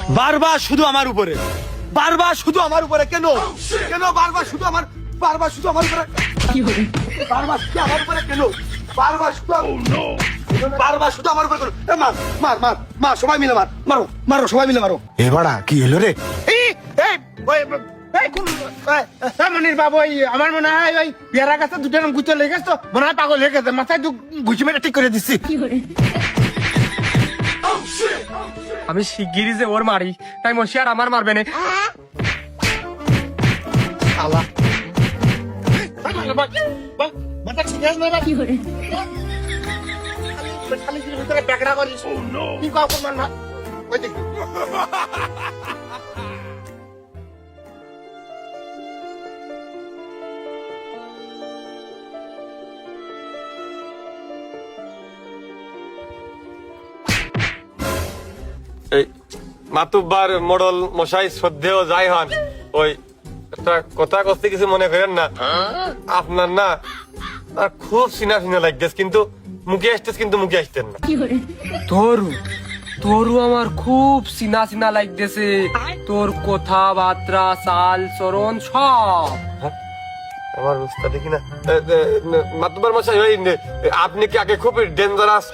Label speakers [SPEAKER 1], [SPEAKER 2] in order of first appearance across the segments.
[SPEAKER 1] বারবার শুধু আমার উপরে, বারবার শুধু আমার উপরে, কেন কেন বারবার শুধু আমার, বারবার শুধু আমার উপরে, বারবার শুধু আমার উপরে কেন, বারবার শুধু বারবার শুধু আমার উপরে কেন? মার মার মার মার, সবাই মিলে মার, মারো মারো, সবাই মিলে মারো।
[SPEAKER 2] এবারা কি হলো রে?
[SPEAKER 3] মনির বাবু, আমার মনে হয় ওই পেয়ারা গাছে দুটো গুছো লেগে গেছে, মনে হয় পাগল হয়ে গেছে, মাথায় ঘুষি মেরে ঠিক করে দিচ্ছি।
[SPEAKER 4] আমি শিগগিরই যে ওর মারি, তাই মশি আর আমার মারবে না।
[SPEAKER 3] মাথা ঠিক আছে না? কি করে ভিতরে প্যাকড়া করিস? কি কাউ মান না ওই দেখ।
[SPEAKER 5] এই মাতুব্বার মোড়ল মশাই শ্রদ্ধেয় যাই হন, ওই একটা কথা কস্তে কিছু মনে করেন না। আপনার না আর খুব সিনা সিনা লাগতেছে, কিন্তু মুখে আসতেছে, কিন্তু মুখে আসতেন না।
[SPEAKER 4] তোরু তোরু আমার খুব চিনা চিনা লাগতেছে, তোর কথাবার্তা চাল চরণ সব।
[SPEAKER 5] আমার উস্তাদ দেখি না। মাতুব্বার মশাই, ওই আপনি কি আগে খুব ডেঞ্জারাস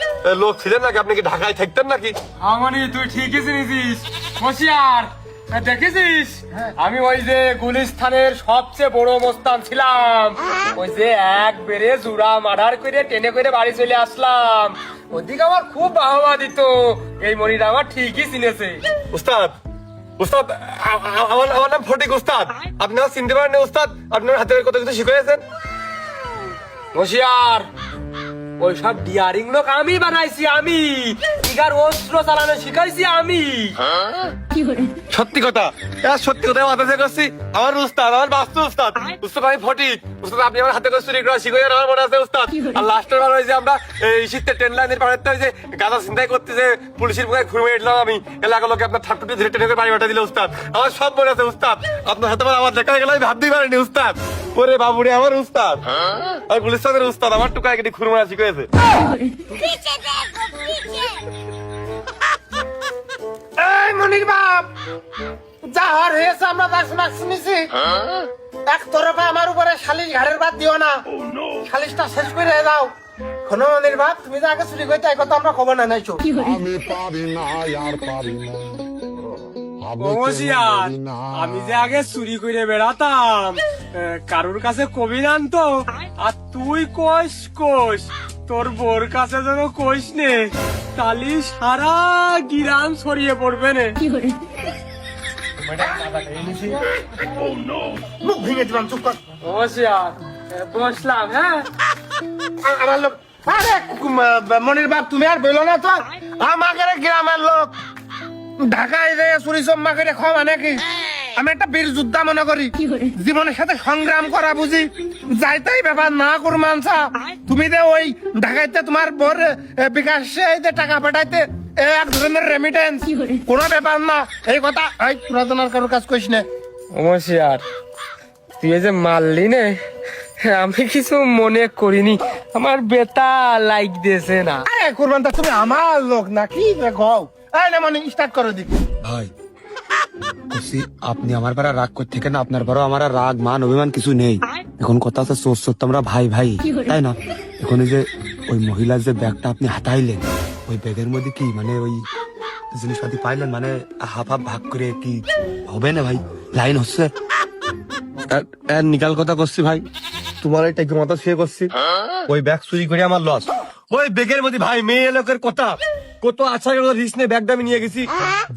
[SPEAKER 5] লোক ছিলেন নাকি? আপনি কি ঢাকায় থাকতেন নাকি?
[SPEAKER 4] আমানি তুই ঠিকই চিনিস মশিয়ার, দেখেছিস আমি ওই যে গুলিস্তানের সবচেয়ে বড় মস্তান ছিলাম, ওই যে এক বেড়ে জুড়া মার্ডার করে টেনে করে বাড়ি চলে আসলাম। ওদিকে আমার খুব বাহবা দিত, এই মনিরা আমার ঠিকই চিনেছে।
[SPEAKER 5] উস্তাদ উস্তাদ, আমার নাম ফটিক উস্তাদ। আপনি আমার চিনতে পারেন না উস্তাদ? আপনার হাতের কত কিছু শিখিয়েছেন।
[SPEAKER 4] মশিয়ার ওই সব ডিয়ারিং লোক আমি বানাইছি, আমি ইগার অস্ত্র চালানো শিখাইছি আমি।
[SPEAKER 5] সত্যি কথা, সত্যি কথা মাথা করছি। আমার উস্তাদ, আমার বাস্তু উস্তাদ, উস্তাদ আমি ফটিক উস্তাদ। আপনি আমার হাতে করে চুরি করা শিখে আমার মনে আছে উস্তাদ। আর লাস্টের বার হয়েছে আমরা এই শীতের ট্রেন লাইনের পাড়াতে যে গাঁদা চিন্তাই করতে যে পুলিশের মুখে ঘুরে এলাম আমি, এলাকার লোকে আপনার থাপটুটি ধরে টেনে করে বাড়ি পাঠা দিলে উস্তাদ। আমার সব মনে আছে উস্তাদ। আপনার হাতে আমার দেখা গেল আমি ভাবতেই পারিনি উস্তাদ। ওরে বাবুরে আমার উস্তাদ, আমি পুলিশ সাহেবের উস্তাদ। আমার টুকায় কেটে খুরমারা শিখেছে।
[SPEAKER 3] এই মনির বাপ, যা হওয়ার হয়েছে আমরা তার শোনা শুনেছি। এক তরফে আমার উপরে সালিশ ঘাড়ের বাদ দিও না, সালিশটা শেষ করে দাও। শোনো মনির বাপ, তুমি যে আগে চুরি করতে, এই কথা আমরা খবর না নাইছো।
[SPEAKER 2] আমি পারি না আর পারি না।
[SPEAKER 4] মশিয়ার আমি যে আগে চুরি করে বেড়াতাম, কারুর কাছে কবি আনতো, আর তুই কোষ কোষ তোর বোর কাছে যেন কোষ নে, তালি সারা গিরাম ছড়িয়ে পড়বে না।
[SPEAKER 3] মুখ ভেঙে দিলাম, চুপ কর।
[SPEAKER 4] মশিয়ার বসলাম। হ্যাঁ
[SPEAKER 3] আমার লোক, আরে মনির বাপ তুমি আর বলো না তো, আমাকে গ্রামের লোক ঢাকায় যে চুরি চম্মা করে খাওয়া মানে কি? আমি একটা বীর যোদ্ধা মনে করি, জীবনের সাথে সংগ্রাম করা বুঝি। যাইতেই ব্যাপার না করমানসা, তুমি যে ওই ঢাকাইতে তোমার বোর বিকাশে যে টাকা পাঠাইতে এক ধরনের রেমিটেন্স, কোনো ব্যাপার না। এই কথা এই পুরাতনের কারোর কাজ কইস না।
[SPEAKER 4] মশিয়ার তুই যে মারলি নে, আমি কিছু মনে করিনি, আমার বেতা লাইক দিয়েছে না।
[SPEAKER 3] আরে কুরবান দা, তুমি আমার লোক নাকি গাও? এই না মানে স্টার্ট করো দেখি।
[SPEAKER 2] ভাই আপনি আমার পাড়া রাগ করতে না, আপনার পাড়াও আমার আর রাগ মান অভিমান কিছু নেই। এখন কথা হচ্ছে সোর সত্য আমরা ভাই ভাই, তাই না? এখন এই যে ওই মহিলার যে ব্যাগটা আপনি হাতাইলেন, ওই ব্যাগের মধ্যে কি মানে ওই জিনিসপাতি পাইলেন, মানে হাফ হাফ ভাগ করে কি হবে না ভাই? লাইন হচ্ছে নিকাল কথা করছি ভাই, তোমার এই টাইপের মতো শুয়ে করছি। ওই ব্যাগ চুরি করে আমার লস।
[SPEAKER 5] ওই ব্যাগের মধ্যে ভাই মেয়ে লোকের কথা কত আচ্ছা রিস্ক নিয়ে ব্যাগটা আমি নিয়ে গেছি।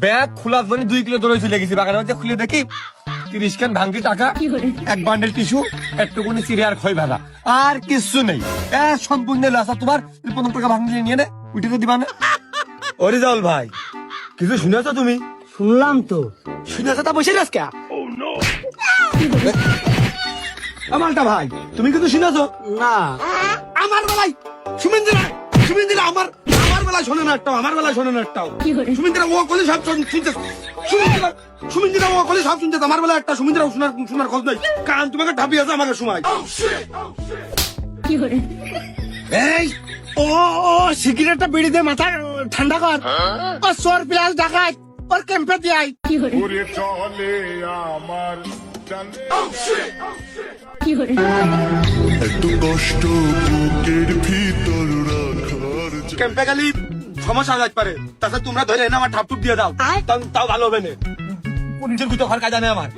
[SPEAKER 5] ব্যাগ খোলার জন্য 2 কিলো দৌড়ে চলে গেছি বাগানের মধ্যে। খুলে দেখি 30 খান ভাঙ্গি টাকা, এক বান্ডেল টিস্যু, একটুকুনি সিরিয়ার খই ভাজা, আর কিছু নেই। সম্পূর্ণ লাসা। তোমার 15 টাকা ভাঙ্গি নিয়ে নে, উঠে তো দিবা না। অরিজাল ভাই, কিছু শুনেছো তুমি?
[SPEAKER 3] শুনলাম তো।
[SPEAKER 5] শুনেছো তা বসে আজকে আমারটা ভাই, তুমি কিন্তু শুনেছো
[SPEAKER 3] না?
[SPEAKER 5] আমার বেলায় সুমিন্দিরা, সুমিন্দিরা আমার বেলায় শোনে না একটাও, আমার বেলায় শোনে না একটাও। সুমিন্দিরা ও কলে সব শুনতে, সুমিন্দিরা ও কলে সব শুনতে, আমার বেলায় একটা সুমিন্দিরা শোনার খোঁজ নাই। কারণ তোমাকে ঢাবি আছে আমাকে সময়।
[SPEAKER 3] এই ও সিগারেটটা বিড়ি দে, মাথা ঠান্ডা কর। ও চোর প্লাস ডাকাত ওর ক্যাম্পে দিয়াই
[SPEAKER 1] ক্যাম্পে গেলি সমস্যা হয়ে যেতে পারে তাছাড়া তোমরা ধরে এনে আমার ঠাপ টুপ দিয়ে দাও তাও ভালো হবে না পুলিশের ভিতর ঘর কাজা নেই আমার